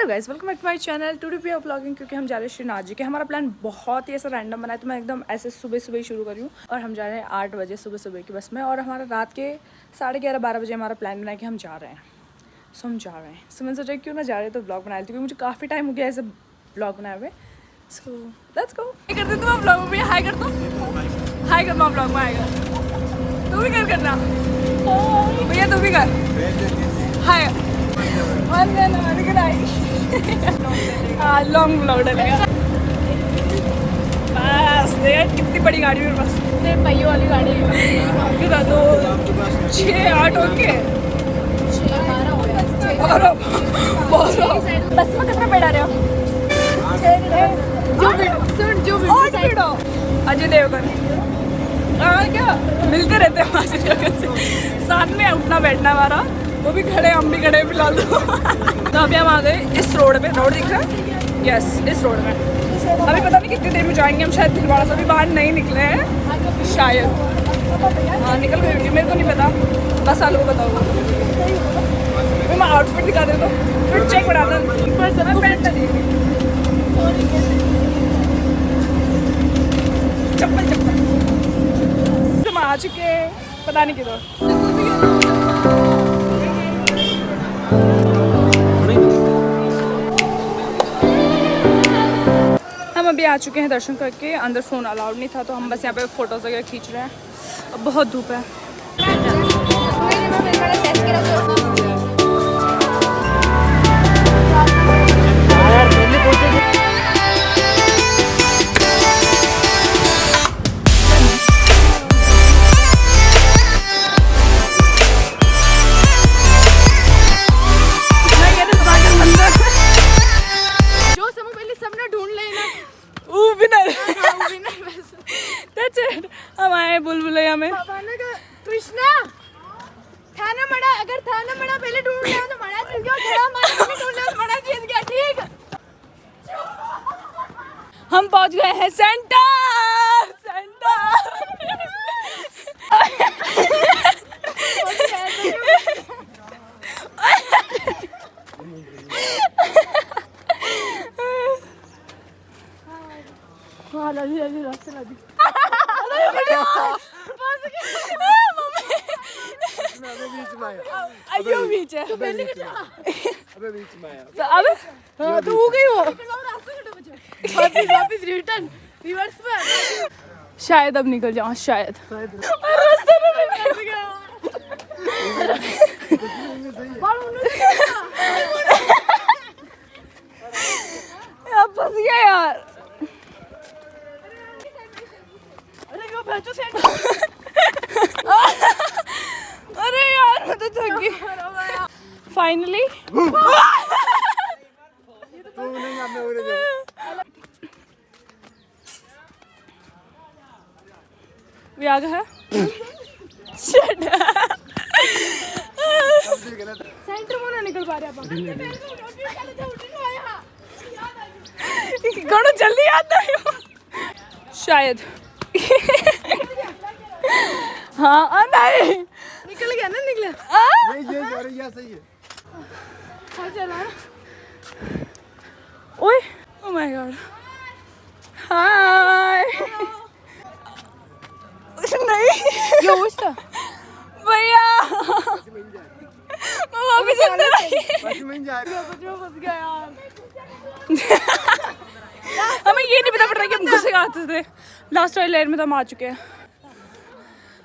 Hello guys, welcome back to my channel. Today we are vlogging क्योंकि हम जा रहे हैं श्रीनाथ जी के। हमारा प्लान बहुत ही ऐसा रैंडम बना है, तो मैं एकदम ऐसे सुबह सुबह ही शुरू करी हूँ। और हम जा रहे हैं 8 बजे सुबह सुबह की बस में, और हमारा रात के 11:30-12 बजे हमारा प्लान बना है कि हम जा रहे हैं। सो हम जा रहे हैं। सो मैंने सोचा क्यों ना जा रहे हैं तो ब्लॉग बना लेती हूँ, क्योंकि मुझे काफ़ी टाइम हो गया ऐसे ब्लॉग बनाए हुए। So let's go. हाय कर दे तुम ब्लॉग में, हाय कर दो, हाय कर दो ब्लॉग में, हाय कर, तू भी करना भैया, तू भी कर हाय। Long blog डलेगा। बस देख कितनी बड़ी गाड़ी मेरे पास, पहियों वाली गाड़ी है। 2 6 8 ओके, बस में कितना बैठा रहे हो? जो अजय देवगन क्या मिलते रहते हैं अजय देवगन से, साथ में उठना बैठना हमारा, वो भी खड़े हम भी खड़े फिलहाल। तो अभी हम आ गए इस रोड पे। रोड दिख रहा है? यस, इस रोड में। अभी पता नहीं कितनी देर में जाएंगे हम, शायद भीलवाड़ा से अभी बाहर नहीं निकले हैं शायद। हाँ निकल गई होगी, मेरे को नहीं पता, बस आलू को बताओ। मैं आउटफिट दिखा दे, तो फिर चेक बना दो। चप्पल हम आ चुके, पता नहीं किधर। हम अभी आ चुके हैं दर्शन करके। अंदर फ़ोन अलाउड नहीं था, तो हम बस यहाँ पे फ़ोटोज़ वगैरह खींच रहे हैं। अब बहुत धूप है। हम आए बुलबुलैया में। कृष्णा थाना मड़ा, अगर थाना मड़ा पहले ढूंढ लिया तो मड़ा जीत गया, थोड़ा मड़ा ढूंढ लिया तो मड़ा जीत गया। ठीक, हम पहुंच गए हैं सेंटर। रास्ते लगी अयो बीच है, अबे बीच में आया। तो अब हाँ तो हो गई वो वापस रिटर्न रिवर्स में। शायद अब निकल जाऊँ, शायद रास्ते में निकल गया। अब फंस गया यार। अरे यार मैं तो थक गई फाइनली। भी आ गया है। सेंटर में ना निकल पा रहे अपन। घणो जल्दी याद नहीं शायद। हाँ नहीं निकल गया ना, निकला ये सही है। चला ओए ओह माय गॉड, हाय। नहीं ये होश था भैया, मैं वापस अंदर आई। फंस गया यार। हमें ये नहीं पता पड़ रहा कि हम गुस्से आते थे। लास्ट वाली लेयर में तो हम आ चुके हैं।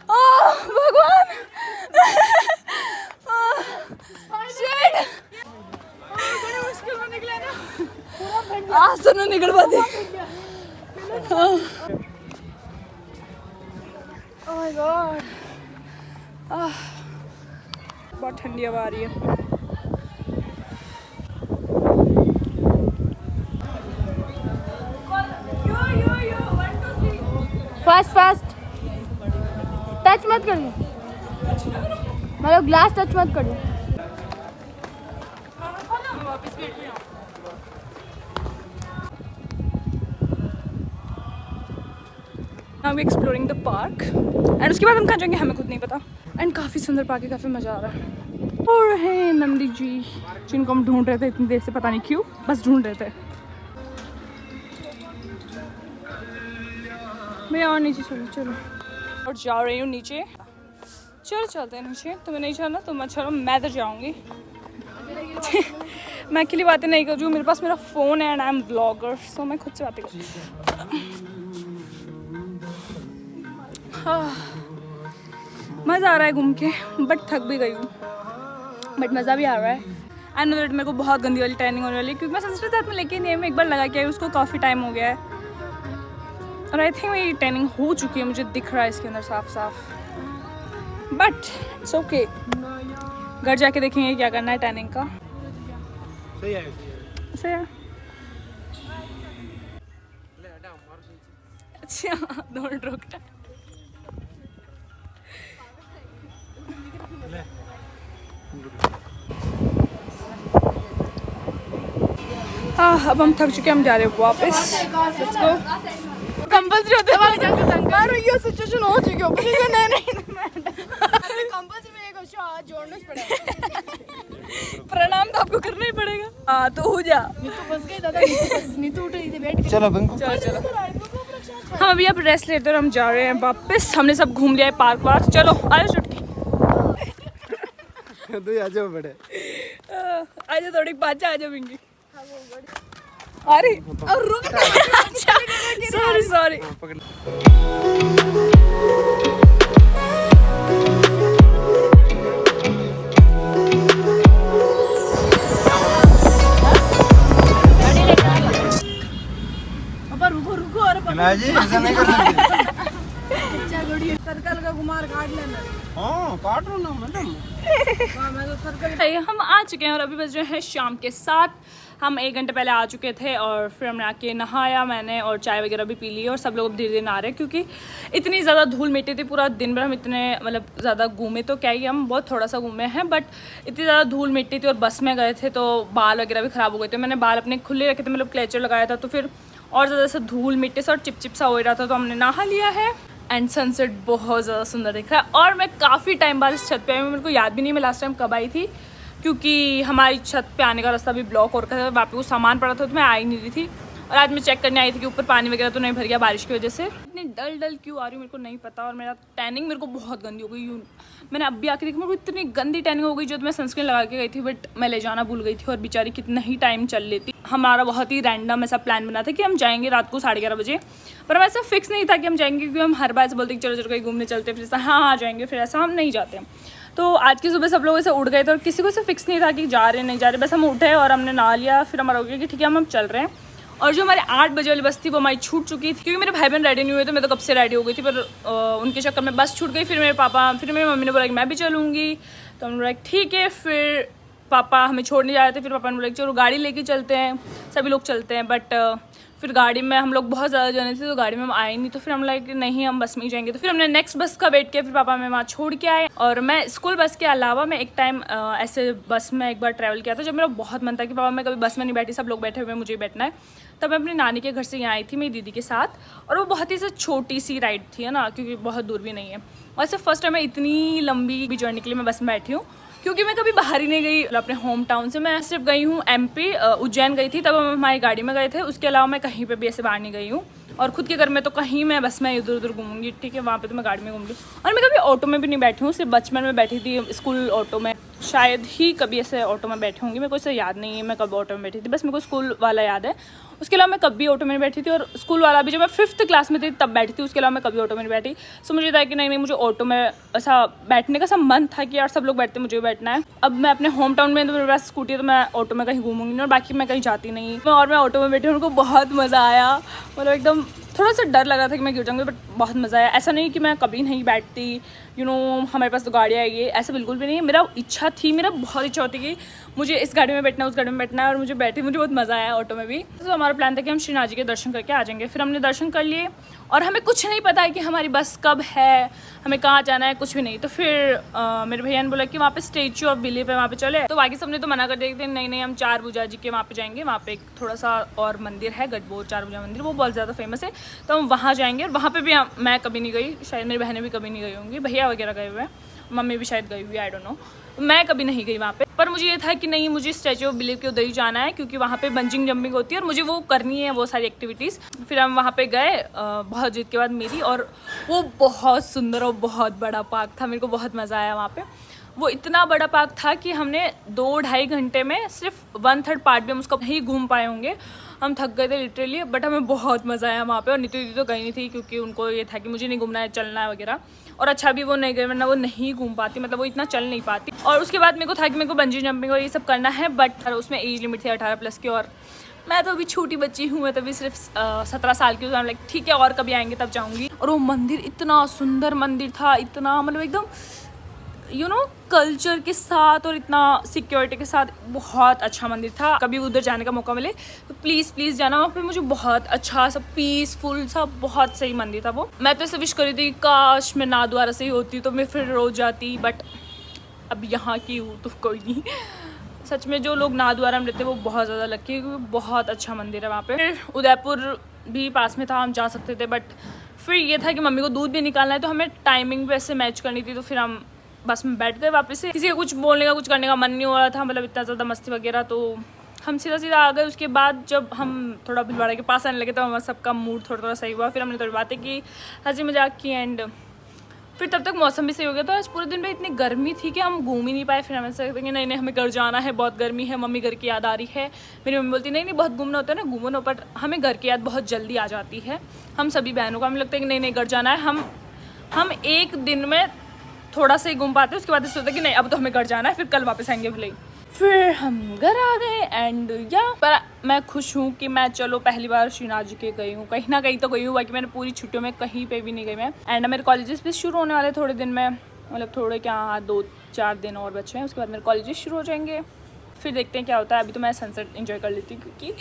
ओह भगवान, बड़ी मुश्किल में निकला ना। आज तो नहीं निकल पाते। ओह माय गॉड, बहुत ठंडी हवा आ रही है। फास्ट टच मत करिए, मतलब ग्लास टच मत करिए। Now we exploring the park, and उसके बाद हम कहाँ जाएंगे हमें खुद नहीं पता। एंड काफ़ी सुंदर पार्क है, काफ़ी मज़ा आ रहा है। और है नंदी जी जिनको हम ढूंढ रहे थे इतनी देर से, पता नहीं क्यों, बस ढूंढ रहे थे। मैं और नीचे चलो चलो, और जा रही हूँ नीचे। चलो चलते हैं नीचे। तुम्हें नहीं चलना तो मत चलो, मैं तो जाऊँगी। मैं अकेली बातें नहीं कर रही हूँ, मेरे पास मेरा फ़ोन है एंड आई एम ब्लॉगर, सो मैं खुद से बातें कर। मज़ा आ रहा है घूम के, बट थक भी गई हूँ, बट मज़ा भी आ रहा है। एंड दैट मेरे को बहुत गंदी वाली टैनिंग होने वाली है, क्योंकि मैं सिस्टर साथ में लेके नहीं है। मैं एक बार लगा के आई, उसको काफ़ी टाइम हो गया है और आई थिंक मेरी टैनिंग हो चुकी है, मुझे दिख रहा है इसके अंदर साफ साफ, बट इट्स ओके। घर जाके देखेंगे क्या करना है टैनिंग का। सही है सही है। अच्छा डोंट रुक। अब हम थक चुके हैं, हम जा रहे हैं वापस। Let's go. कंपल्सरी होते हैं जाकर दंगा, और ये सिचुएशन हो चुकी है। नहीं नहीं कंपल्सरी में एक हाथ जोड़ना पड़ेगा। प्रणाम तो आपको करना ही पड़ेगा। हाँ तो हो जा। नीतू फंस गई दादा, नीतू उठ रही थी बैठ के। चलो बंकू चलो चलो, हम अभी अब रेस्ट लेते हैं और हम जा रहे हैं वापस। हमने सब घूम लिया है पार्क वार्क। चलो आ जाओ चुटकी। तू आ जाओ बड़े। आ जाओ थोड़ी बाजा, आ जाओ बिंगी। अरे और रुक। Sorry sorry. रुको और जी ऐसा नहीं कर सकते। सर्कल का घुमार काट लेना। हाँ काट लो ना मैडम। मैं तो सर्कल। हम आ चुके हैं और अभी बज रहे हैं शाम के 7। हम 1 घंटे पहले आ चुके थे और फिर हमने आके नहाया मैंने, और चाय वगैरह भी पी ली, और सब लोग धीरे धीरे नहा रहे हैं क्योंकि इतनी ज़्यादा धूल मिट्टी थी। पूरा दिन भर हम इतने मतलब ज़्यादा घूमे तो क्या ही, हम बहुत थोड़ा सा घूमे हैं, बट इतनी ज़्यादा धूल मिट्टी थी और बस में गए थे तो बाल वगैरह भी ख़राब हो गए थे। मैंने बाल अपने खुले रखे थे, मतलब क्लेचर लगाया था, तो फिर और ज़्यादा सा धूल मिट्टी सा और चिपचिप सा हो रहा था, तो हमने नहा लिया है। एंड सनसेट बहुत ज़्यादा सुंदर दिख रहा है। और मैं काफ़ी टाइम बाद इस छत पे आई हूँ, मेरे को याद भी नहीं मैं लास्ट टाइम कब आई थी, क्योंकि हमारी छत पे आने का रास्ता भी ब्लॉक हो रखा था, वहाँ पे वो सामान पड़ा था तो मैं आ ही नहीं रही थी। और आज मैं चेक करने आई थी कि ऊपर पानी वगैरह तो नहीं भर गया बारिश की वजह से। इतनी डल डल क्यों आ रही हूँ मेरे को नहीं पता, और मेरा टैनिंग मेरे को बहुत गंदी हो गई। मैंने अभी आके देखा, मेरे को इतनी गंदी टैनिंग हो गई, जो तो मैं सनस्क्रीन लगा के गई थी बट मैं ले जाना भूल गई थी, और बेचारी कितना ही टाइम चल लेती। हमारा बहुत ही रैंडम ऐसा प्लान बना था कि हम जाएंगे रात को 11:30 बजे, पर हम ऐसा फिक्स नहीं था कि हम जाएंगे, क्योंकि हम हर बार ऐसे बोलते कि चलो चलो कहीं घूमने चलते, फिर ऐसा हाँ जाएंगे, फिर ऐसा हम नहीं जाते। तो आज की सुबह सब लोग ऐसे उठ गए थे और किसी को ऐसे फिक्स नहीं था कि जा रहे नहीं जा रहे, बस हम उठे और हमने नहा लिया, फिर हमारा हो गया कि ठीक है हम चल रहे हैं। और जो हमारे 8 बजे वाली बस थी वो हमारी छूट चुकी थी, क्योंकि मेरे भाई बहन रेडी नहीं हुए थे, मैं तो कब से रेडी हो गई थी, पर उनके चक्कर में बस छूट गई। फिर मेरे मम्मी ने बोला कि मैं भी चलूँगी, तो हमने बोला ठीक है। फिर पापा हमें छोड़ने जा रहे थे, फिर पापा ने बोला चलो गाड़ी लेके चलते हैं, सभी लोग चलते हैं। बट फिर गाड़ी में हम लोग बहुत ज़्यादा जाने थे तो गाड़ी में हम आए नहीं, तो फिर हम लगे नहीं हम बस में ही जाएंगे। तो फिर हमने नेक्स्ट बस का वेट किया, फिर पापा हमें वहाँ छोड़ के आए। और मैं स्कूल बस के अलावा मैं एक टाइम ऐसे बस में एक बार ट्रैवल किया था, जब मेरा बहुत मन था कि पापा मैं कभी बस में नहीं बैठी, सब लोग बैठे हुए मुझे बैठना है। तब मैं अपनी नानी के घर से यहाँ आई थी मेरी दीदी के साथ, और वो बहुत ही छोटी सी राइड थी है ना, क्योंकि बहुत दूर भी नहीं है। और ऐसे फर्स्ट टाइम मैं इतनी लंबी जर्नी के लिए मैं बस में बैठी हूँ, क्योंकि मैं कभी बाहर ही नहीं गई अपने होम टाउन से। मैं सिर्फ गई हूँ MP उज्जैन गई थी, तब हम हमारी गाड़ी में गए थे, उसके अलावा मैं कहीं पे भी ऐसे बाहर नहीं गई हूँ। और खुद के घर में तो कहीं मैं बस में इधर उधर घूमूंगी, ठीक है, वहाँ पे तो मैं गाड़ी में घूमूंगी। और मैं कभी ऑटो में भी नहीं बैठी हूँ, सिर्फ बचपन में बैठी थी स्कूल ऑटो में, शायद ही कभी ऐसे ऑटो में बैठी होंगी, मेरे को ऐसे याद नहीं है मैं कब ऑटो में बैठी थी, बस मेरे को स्कूल वाला याद है। उसके अलावा मैं कभी ऑटो में नहीं बैठी थी, और स्कूल वाला भी जब मैं 5th क्लास में थी तब बैठी थी, उसके अलावा मैं कभी ऑटो में नहीं बैठी। सो मुझे था कि नहीं मुझे ऑटो में ऐसा बैठने का सब मन था कि यार सब लोग बैठते मुझे बैठना है। अब मैं अपने होम टाउन में, तो मेरे पास स्कूटी है, तो मैं ऑटो में कहीं घूमूंगी नहीं, और बाकी मैं कहीं जाती नहीं। और मैं ऑटो में बैठी, उनको बहुत मज़ा आया, मतलब एकदम थोड़ा सा डर लग रहा था कि मैं गिर जाऊँगी, बट बहुत मज़ा आया। ऐसा नहीं कि मैं कभी नहीं बैठती, हमारे पास तो गाड़ी आएगी, ऐसा बिल्कुल भी नहीं है। मेरा इच्छा थी, मेरा बहुत इच्छा होती कि मुझे इस गाड़ी में बैठना है, उस गाड़ी में बैठना है, और मुझे बहुत मज़ा आया ऑटो में भी। तो हमारा प्लान था कि हम श्रीनाथ जी के दर्शन करके आ जाएंगे। फिर हमने दर्शन कर लिए, और हमें कुछ नहीं पता है कि हमारी बस कब है, हमें कहाँ जाना है, कुछ भी नहीं। तो फिर मेरे भैया ने बोला कि वहाँ पे स्टेचू ऑफ बिलीफ है, वहाँ पे चले। तो बाकी सबने तो मना कर दिया कि नहीं हम 4 भुजा जी के वहाँ पे जाएंगे। वहाँ पे एक थोड़ा सा और मंदिर है, गढ़बोर 4 भुजा मंदिर, वो बहुत ज़्यादा फेमस है, तो हम वहाँ जाएंगे। और वहाँ पर भी मैं कभी नहीं गई, शायद मेरी बहनें भी कभी नहीं गई होंगी, भैया वगैरह गए हुए हैं, मम्मी भी शायद गई हुई, आई डोंट नो। मैं कभी नहीं गई वहाँ पे, पर मुझे ये था कि नहीं, मुझे स्टैचू ऑफ बिलीफ के उधर ही जाना है क्योंकि वहाँ पे बंजिंग जंपिंग होती है और मुझे वो करनी है, वो सारी एक्टिविटीज़। फिर हम वहाँ पे गए बहुत जिद के बाद मेरी, और वो बहुत सुंदर और बहुत बड़ा पार्क था। मेरे को बहुत मज़ा आया वहाँ पे। वो इतना बड़ा पार्क था कि हमने 2-2.5 घंटे में सिर्फ 1/3 पार्ट भी हम उसका नहीं घूम पाए होंगे। हम थक गए थे लिटरली, बट हमें बहुत मज़ा आया वहाँ पे। और नीतू दीदी तो गई नहीं थी क्योंकि उनको ये था कि मुझे नहीं घूमना है, चलना है वगैरह। और अच्छा भी वो नहीं गए, वरना वो नहीं घूम पाती, मतलब वो इतना चल नहीं पाती। और उसके बाद मेरे को था कि मेरे को बंजी जंपिंग और ये सब करना है, बट उसमें एज लिमिट थी 18+ की, और मैं तो अभी छोटी बच्ची हूँ, मैं तो अभी सिर्फ 17 साल की हूँ। लाइक ठीक है, और कभी आएंगे तब जाऊँगी। और वो मंदिर इतना सुंदर मंदिर था, इतना मतलब एकदम कल्चर के साथ और इतना सिक्योरिटी के साथ, बहुत अच्छा मंदिर था। कभी उधर जाने का मौका मिले तो प्लीज़ जाना वहाँ पे। मुझे बहुत अच्छा सा पीसफुल सा बहुत सही मंदिर था वो। मैं तो ऐसे विश करी थी काश मैं नाथद्वारा से ही होती तो मैं फिर रोज जाती, बट अब यहाँ की हूँ तो कोई नहीं। सच में जो लोग नाथद्वारा में रहते हैं वो बहुत ज़्यादा लकी है क्योंकि बहुत अच्छा मंदिर है वहाँ पे। फिर उदयपुर भी पास में था, हम जा सकते थे, बट फिर ये था कि मम्मी को दूध भी निकालना है तो हमें टाइमिंग वैसे मैच करनी थी, तो फिर हम बस में बैठ गए वापस से। किसी का कुछ बोलने का कुछ करने का मन नहीं हो रहा था, मतलब इतना ज़्यादा मस्ती वगैरह, तो हम सीधा आ गए। उसके बाद जब हम थोड़ा भीलवाड़ा के पास आने लगे तो हमारा सबका मूड थोड़ा सही हुआ। फिर हमने थोड़ी बातें की, हंसी मजाक की, एंड फिर तब तक मौसम भी सही हो गया। तो आज पूरे दिन में इतनी गर्मी थी कि हम घूम ही नहीं पाए। फिर हमें सकते कि नहीं हमें घर जाना है, बहुत गर्मी है, मम्मी घर की याद आ रही है। मेरी मम्मी बोलती नहीं बहुत घूमना होता है ना, घूमो ना, बट हमें घर की याद बहुत जल्दी आ जाती है। हम सभी बहनों को हमें लगता है कि नहीं घर जाना है। हम एक दिन में थोड़ा सा ही घूम पाते हैं, उसके बाद ऐसा होता है कि नहीं अब तो हमें घर जाना है, फिर कल वापस आएंगे भले ही। फिर हम घर आ गए एंड पर मैं खुश हूँ कि मैं चलो पहली बार श्रीनाथ जी के गई हूँ, कहीं ना कहीं तो गई हूँ। बाकी मैंने पूरी छुट्टियों में कहीं पे भी नहीं गई मैं। एंड मेरे कॉलेजेस भी शुरू होने वाले थोड़े दिन में, मतलब थोड़े क्या 2-4 दिन और बचे हैं, उसके बाद मेरे कॉलेजेस शुरू हो जाएंगे। फिर देखते हैं क्या होता है। अभी तो मैं सनसेट एंजॉय कर लेती हूँ क्योंकि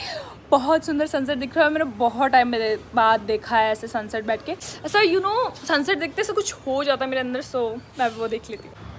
बहुत सुंदर सनसेट दिख रहा है। मैंने बहुत टाइम मेरे बाद देखा है ऐसे सनसेट बैठ के। ऐसा सनसेट देखते से कुछ हो जाता है मेरे अंदर, सो मैं वो देख लेती हूँ।